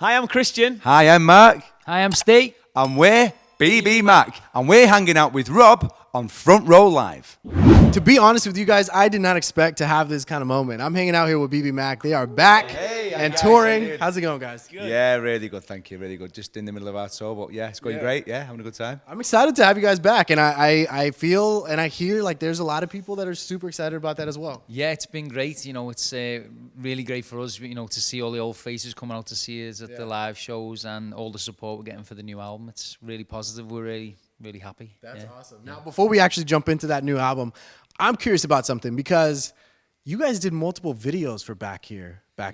Hi, I'm Christian. Hi, I'm Mark. Hi, I'm Steve. And we're BBMAK. And we're hanging out with Rob on Front Row Live. To be honest with you guys, I did not expect to have this kind of moment. I'm hanging out here with BBMAK. They are back and touring. How's it going, guys? Good. Yeah, really good. Thank you. Really good. Just in the middle of our tour, but yeah, it's going great. Yeah, having a good time. I'm excited to have you guys back, and I feel and I hear like there's a lot of people that are super excited about that as well. Yeah, it's been great. You know, it's really great for us, you know, to see all the old faces coming out to see us at the live shows and all the support we're getting for the new album. It's really positive. We're really happy. That's awesome. Now, before we actually jump into that new album, I'm curious about something because you guys did multiple videos for Back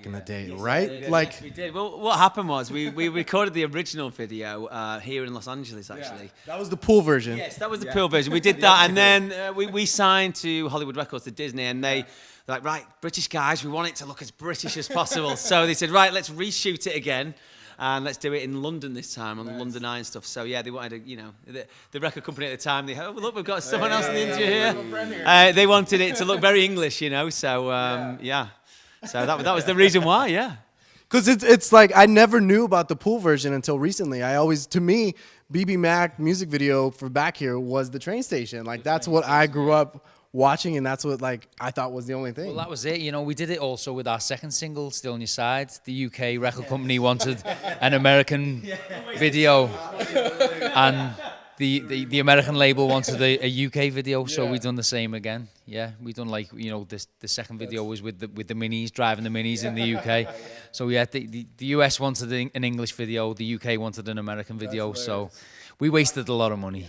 in the day, right? Like yes, we did. Well, what happened was we recorded the original video here in Los Angeles, actually. Yeah. That was the pool version. Yes, that was the pool version. We did that, and then we signed to Hollywood Records, to Disney, and they're like, right, British guys, we want it to look as British as possible. So they said, right, let's reshoot it again. And let's do it in London this time on the London Eye and stuff. So yeah, they wanted to, you know, the record company at the time. They oh look, we've got someone else in the interview here. They wanted it to look very English, you know. So yeah. So that was the reason why, yeah. Because it's like I never knew about the pool version until recently. To me, BBMAK music video for Back Here was the train station. Like that's what I grew up watching, and that's what like I thought was the only thing. Well, that was it. You know, we did it also with our second single, Still on Your Side. The UK record company wanted an American video, and the American label wanted a UK video, so we done the same again. Yeah, we done like, you know, the second video was with the Minis, driving the Minis in the UK. So yeah, the US wanted an English video, the UK wanted an American video, so we wasted a lot of money.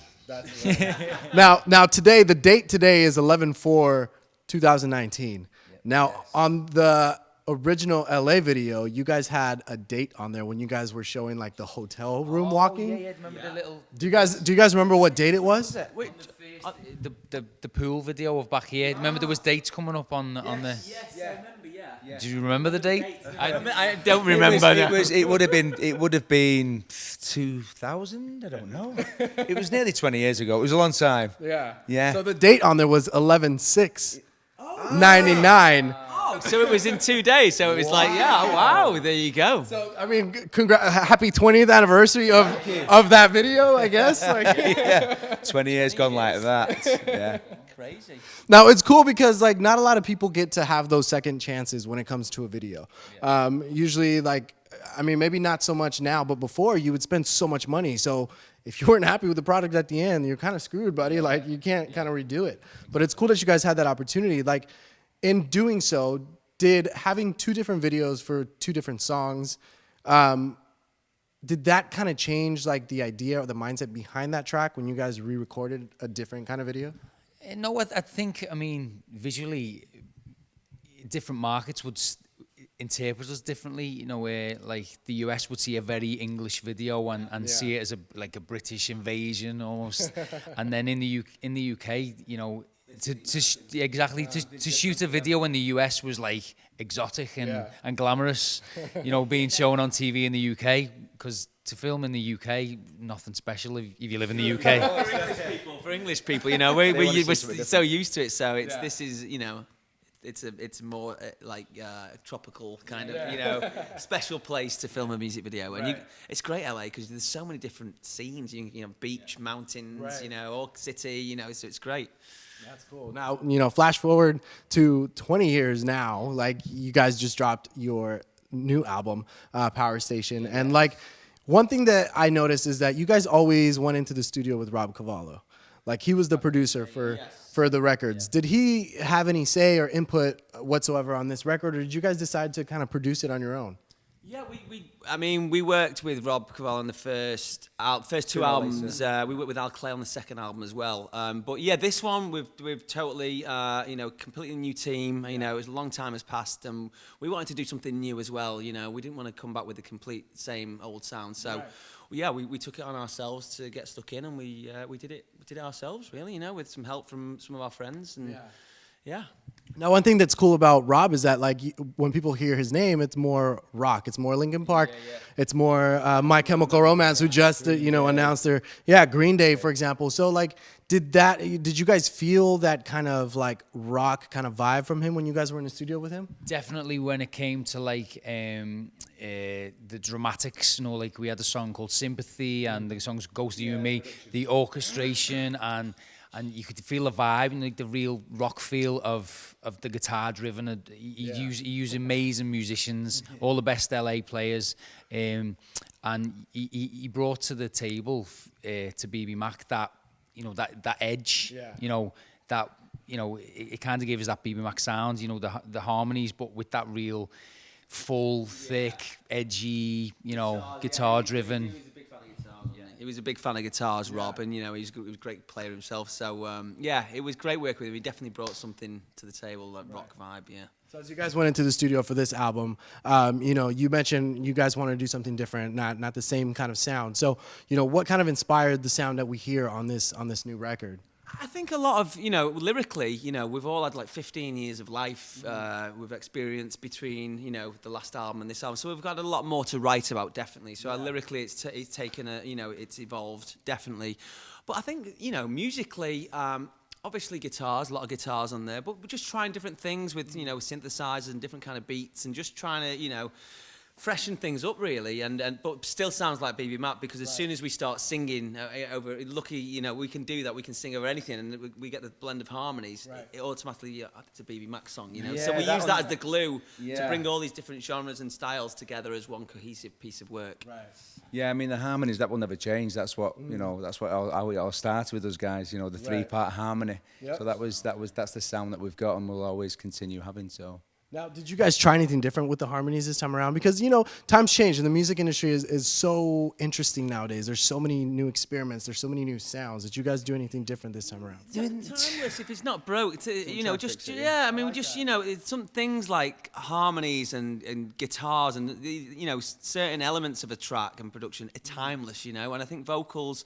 Now today, the date today is 11/4/2019. Now on the original LA video, you guys had a date on there when you guys were showing like the hotel room walking. Yeah, remember the little. Do you guys remember what date it was? Wait, the pool video of Back Here. Remember there was dates coming up on the. Yes, I remember. Yeah. Do you remember the date? I don't remember. It would have been 2000. I don't know. It was nearly 20 years ago. It was a long time. Yeah. So the date on there was 11/6/99. So it was in 2 days. So it was like, yeah, wow, there you go. So I mean, happy 20th anniversary of that video, I guess. Like, yeah, 20 years gone like that. Yeah. Crazy. Now it's cool because like not a lot of people get to have those second chances when it comes to a video. Usually, like, I mean, maybe not so much now, but before you would spend so much money. So if you weren't happy with the product at the end, you're kind of screwed, buddy. Like you can't kind of redo it. But it's cool that you guys had that opportunity. Like in doing so, did having two different videos for two different songs, did that kind of change like the idea or the mindset behind that track when you guys re-recorded a different kind of video? No, I think, I mean, visually, different markets would interpret us differently. You know, where like the US would see a very English video and see it as a British invasion almost, and then in the UK, you know, to shoot a video in the US was like exotic and glamorous, you know, being shown on TV in the UK, because to film in the UK, nothing special if you live in the UK. For English people, you know, we're so used to it. So this is, you know, it's more like tropical kind of, you know, special place to film a music video. And it's great, LA, because there's so many different scenes. You know, beach, mountains, you know, or city, you know, so it's great. That's cool. Now, you know, flash forward to 20 years now, like you guys just dropped your new album, Powerstation, and like one thing that I noticed is that you guys always went into the studio with Rob Cavallo. Like he was the producer for the records. Did he have any say or input whatsoever on this record, or did you guys decide to kind of produce it on your own? Yeah, we worked with Rob Cavallo on the first two albums. We worked with Al Clay on the second album as well. But yeah, this one we've totally you know, completely new team. You know, it was a long time has passed, and we wanted to do something new as well. You know, we didn't want to come back with the complete same old sound. So yeah, we took it on ourselves to get stuck in, and we did it ourselves, really. You know, with some help from some of our friends and. Yeah. Now, one thing that's cool about Rob is that, like, when people hear his name, it's more rock. It's more Linkin Park. It's more My Chemical Romance, who just, you know, announced their, Green Day, for example. So, like, Did you guys feel that kind of like rock kind of vibe from him when you guys were in the studio with him? Definitely when it came to like the dramatics, you know, like we had a song called Sympathy and the songs Ghost of You and Me, the orchestration and you could feel the vibe and like the real rock feel of the guitar driven. He used amazing musicians, all the best LA players, and he brought to the table to BBMAK that, you know, that edge, you know, that, you know, it kind of gave us that BBMAK sound, you know, the harmonies, but with that real full, thick, edgy, you know, guitar driven. He was a big fan of guitars, Rob, and, you know, he was a great player himself. So, yeah, it was great work with him. He definitely brought something to the table, that rock vibe, yeah. So as you guys went into the studio for this album, you know, you mentioned you guys wanted to do something different, not the same kind of sound. So, you know, what kind of inspired the sound that we hear on this new record? I think a lot of, you know, lyrically, you know, we've all had like 15 years of life we've experienced between, you know, the last album and this album. So we've got a lot more to write about, definitely. So lyrically, it's taken you know, it's evolved, definitely. But I think, you know, musically, obviously guitars, a lot of guitars on there, but we're just trying different things with, you know, synthesizers and different kind of beats and just trying to, you know, freshen things up really, but still sounds like BBMAK because as soon as we start singing over, lucky, you know, we can do that. We can sing over anything, and we get the blend of harmonies. It automatically, it's a BBMAK song, you know. So we use that as the glue to bring all these different genres and styles together as one cohesive piece of work. Yeah, I mean the harmonies that will never change. That's what you know. That's what how we all started with those guys. You know, the three-part harmony. So that's the sound that we've got, and we'll always continue having. So. Now, did you guys try anything different with the harmonies this time around? Because, you know, times change and the music industry is so interesting nowadays. There's so many new experiments. There's so many new sounds. Did you guys do anything different this time around? Timeless, if it's not broke, it's, you know, just, I mean, just, you know, it's some things like harmonies and guitars and, you know, certain elements of a track and production are timeless, you know, and I think vocals,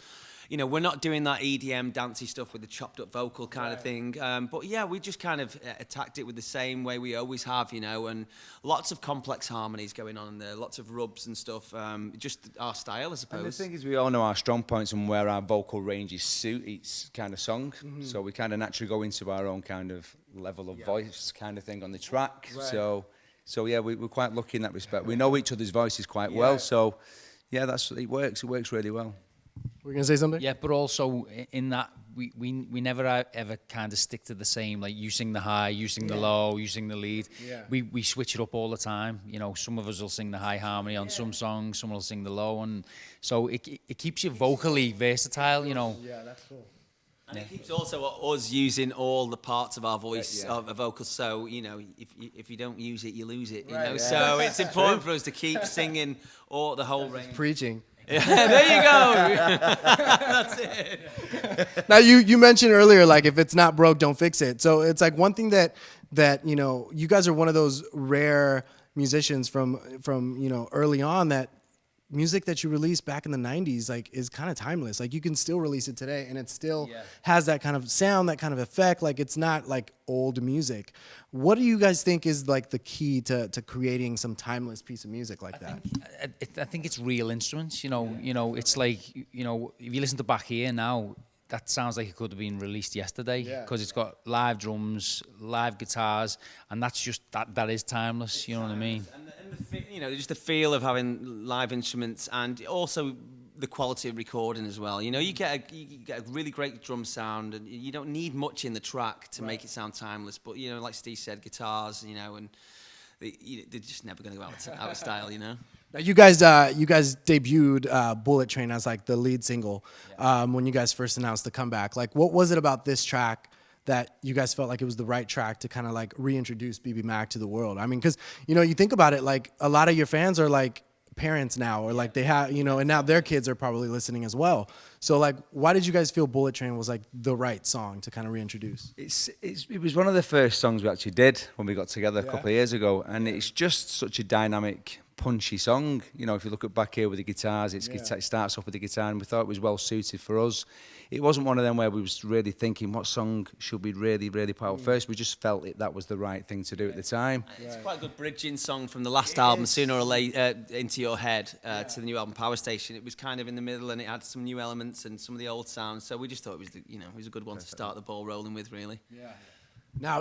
you know, we're not doing that EDM dancey stuff with the chopped up vocal kind of thing. But yeah, we just kind of attacked it with the same way we always have, you know, and lots of complex harmonies going on in there, lots of rubs and stuff. Just our style, I suppose. And the thing is, we all know our strong points and where our vocal ranges suit each kind of song. So we kind of naturally go into our own kind of level of voice kind of thing on the track. So yeah, we're quite lucky in that respect. We know each other's voices quite well. So yeah, it works. It works really well. Were you gonna say something? Yeah, but also in that we never ever kind of stick to the same, like you sing the high, you sing the low, you sing the lead. We switch it up all the time. You know, some of us will sing the high harmony on some songs, some will sing the low, and so it keeps you vocally versatile. You know. Yeah, that's cool. And it keeps also us using all the parts of our voice, of a vocal. So, you know, if you don't use it, you lose it. You know, so it's important for us to keep singing all the whole range. Preaching. Yeah, there you go. That's it. Now you mentioned earlier, like, if it's not broke, don't fix it. So it's like one thing that you know, you guys are one of those rare musicians from you know, early on, that music that you released back in the 90s like is kind of timeless. Like you can still release it today and it still has that kind of sound, that kind of effect. Like it's not like old music. What do you guys think is like the key to creating some timeless piece of music like that? I think it's real instruments. You know, it's like, you know, if you listen to Back Here now, that sounds like it could have been released yesterday because it's got live drums, live guitars, and that's just that is timeless. You know what I mean? And you know, just the feel of having live instruments, and also the quality of recording as well. You know, you get a really great drum sound, and you don't need much in the track to make it sound timeless. But you know, like Steve said, guitars, you know, and they're just never going to go out of style. You know. Now you guys debuted Bullet Train as like the lead single when you guys first announced the comeback. Like, what was it about this track that you guys felt like it was the right track to kind of like reintroduce BBMAK to the world? I mean, because, you know, you think about it, like a lot of your fans are like parents now, or like they have, you know, and now their kids are probably listening as well. So like, why did you guys feel Bullet Train was like the right song to kind of reintroduce? It was one of the first songs we actually did when we got together a couple of years ago, and it's just such a dynamic punchy song. You know, if you look at Back Here with the guitars, it starts off with the guitar, and we thought it was well suited for us. It wasn't one of them where we was really thinking what song should we really put out first. We just felt that was the right thing to do at the time. It's quite a good bridging song from the last album, Sooner or Later, Into Your Head, to the new album, Powerstation. It was kind of in the middle, and it had some new elements and some of the old sounds. So we just thought it was, it was a good one to start the ball rolling with, really. Yeah. Now,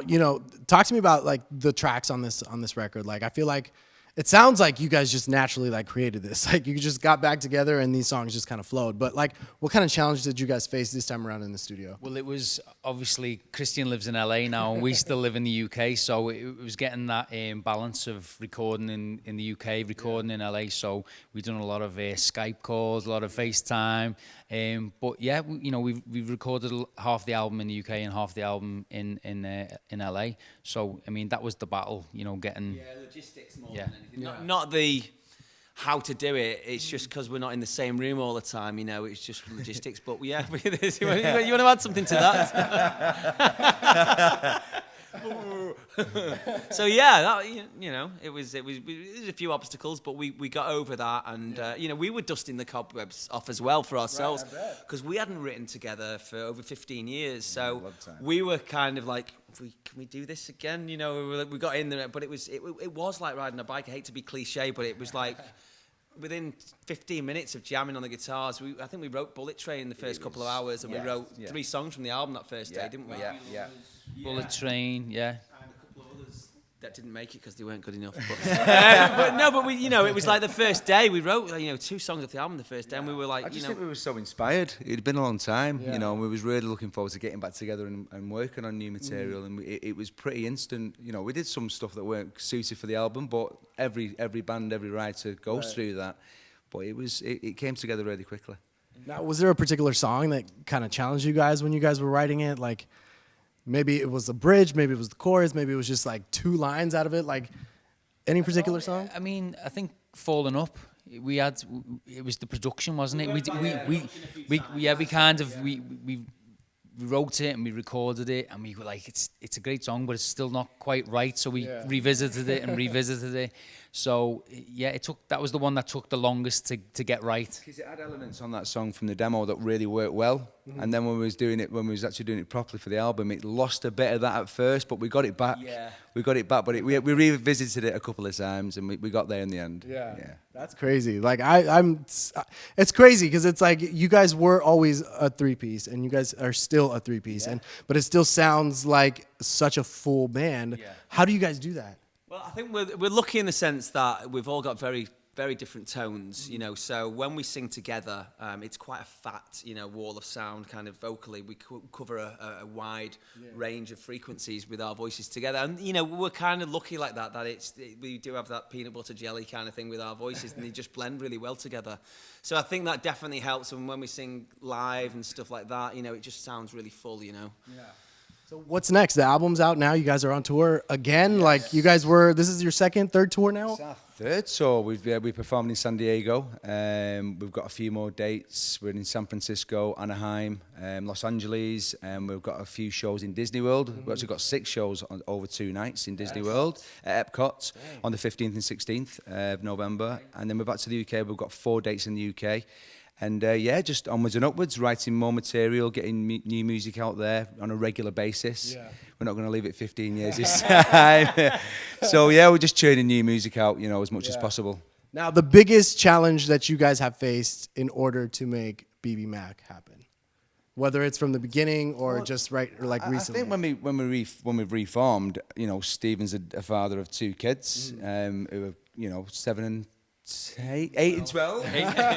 talk to me about like the tracks on this record. Like, I feel like it sounds like you guys just naturally like created this. Like, you just got back together and these songs just kind of flowed. But like, what kind of challenge did you guys face this time around in the studio? Well, it was obviously Christian lives in LA now, and we still live in the UK. So it was getting that balance of recording in the UK, recording in LA. So we've done a lot of Skype calls, a lot of FaceTime. But yeah, we've recorded half the album in the UK and half the album in LA. So I mean, that was the battle, getting logistics more than anything. Not the how to do it. It's just because we're not in the same room all the time. It's just logistics. But yeah, you want to add something to that? So yeah, it was a few obstacles, but we got over that, and we were dusting the cobwebs off as well for ourselves, because we hadn't written together for over 15 years. So we were kind of like, can we do this again? We got in there, but it was like riding a bike. I hate to be cliche, but it was like within 15 minutes of jamming on the guitars, I think we wrote Bullet Train in the first couple of hours, and we wrote 3 songs from the album that first day, didn't we? Yeah. Bullet Train, yeah. That didn't make it because they weren't good enough. But we, it was like the first day we wrote, 2 songs off the album the first day, and we were like, I just think we were so inspired. It had been a long time, and we was really looking forward to getting back together and working on new material, and it was pretty instant. We did some stuff that weren't suited for the album, but every band, every writer goes through that. But it came together really quickly. Now, was there a particular song that kind of challenged you guys when you guys were writing it? Like, maybe it was the bridge, maybe it was the chorus, maybe it was just like 2 lines out of it. Like, any particular song? I mean, I think Falling Up. It was the production, wasn't it? We wrote it and we recorded it, and we were like, it's a great song, but it's still not quite right. So we revisited it and revisited it. So yeah, that was the one that took the longest to get right. Because it had elements on that song from the demo that really worked well, and then when we was actually doing it properly for the album, it lost a bit of that at first, but we got it back. Yeah. We got it back, but we revisited it a couple of times, and we got there in the end. Yeah. That's crazy. Like it's crazy because it's like you guys were always a 3-piece, and you guys are still a 3-piece, but it still sounds like such a full band. Yeah. How do you guys do that? Well, I think we're lucky in the sense that we've all got very, very different tones, so when we sing together, it's quite a fat, wall of sound kind of vocally. We cover a wide range of frequencies with our voices together, and, we're kind of lucky like that we do have that peanut butter jelly kind of thing with our voices, and they just blend really well together. So I think that definitely helps, and when we sing live and stuff like that, it just sounds really full, Yeah. So what's next? The album's out now. You guys are on tour again. Yes. Like, you guys this is your third tour now? It's our third tour. We performed in San Diego. We've got a few more dates. We're in San Francisco, Anaheim, Los Angeles, and we've got a few shows in Disney World. We've actually got 6 shows over 2 nights in Disney World at Epcot on the 15th and 16th of November. And then we're back to the UK. We've got 4 dates in the UK. And just onwards and upwards, writing more material, getting new music out there on a regular basis. Yeah. We're not going to leave it 15 years this time. So we're just churning new music out, as much as possible. Now, the biggest challenge that you guys have faced in order to make BBMAK happen, whether it's from the beginning or just recently. I think when we reformed, Stephen's a father of 2 kids, who are 7 and 8 and 12.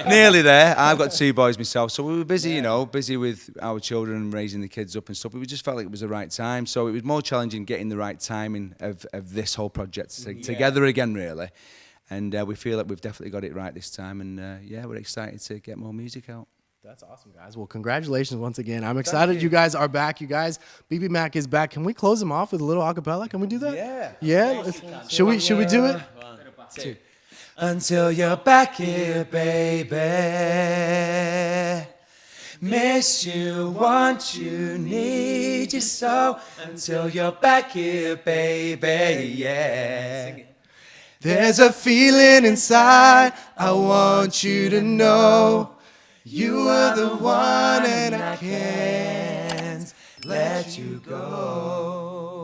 Nearly there. I've got 2 boys myself, so we were busy, busy with our children and raising the kids up and stuff. We just felt like it was the right time, so it was more challenging getting the right timing of this whole project together again, really. And we feel like we've definitely got it right this time, and we're excited to get more music out. That's awesome, guys. Well, congratulations once again. I'm excited you guys are back. You guys, BBMAK is back. Can we close them off with a little acapella? Can we do that? Yeah. Yeah? Should we do it? 1, 2. Until you're back here, baby. Miss you, want you, need you so. Until you're back here, baby, yeah. There's a feeling inside, I want you to know. You are the one and I can't let you go.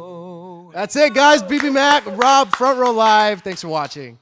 That's it, guys. BBMAK, Rob, Front Row Live. Thanks for watching.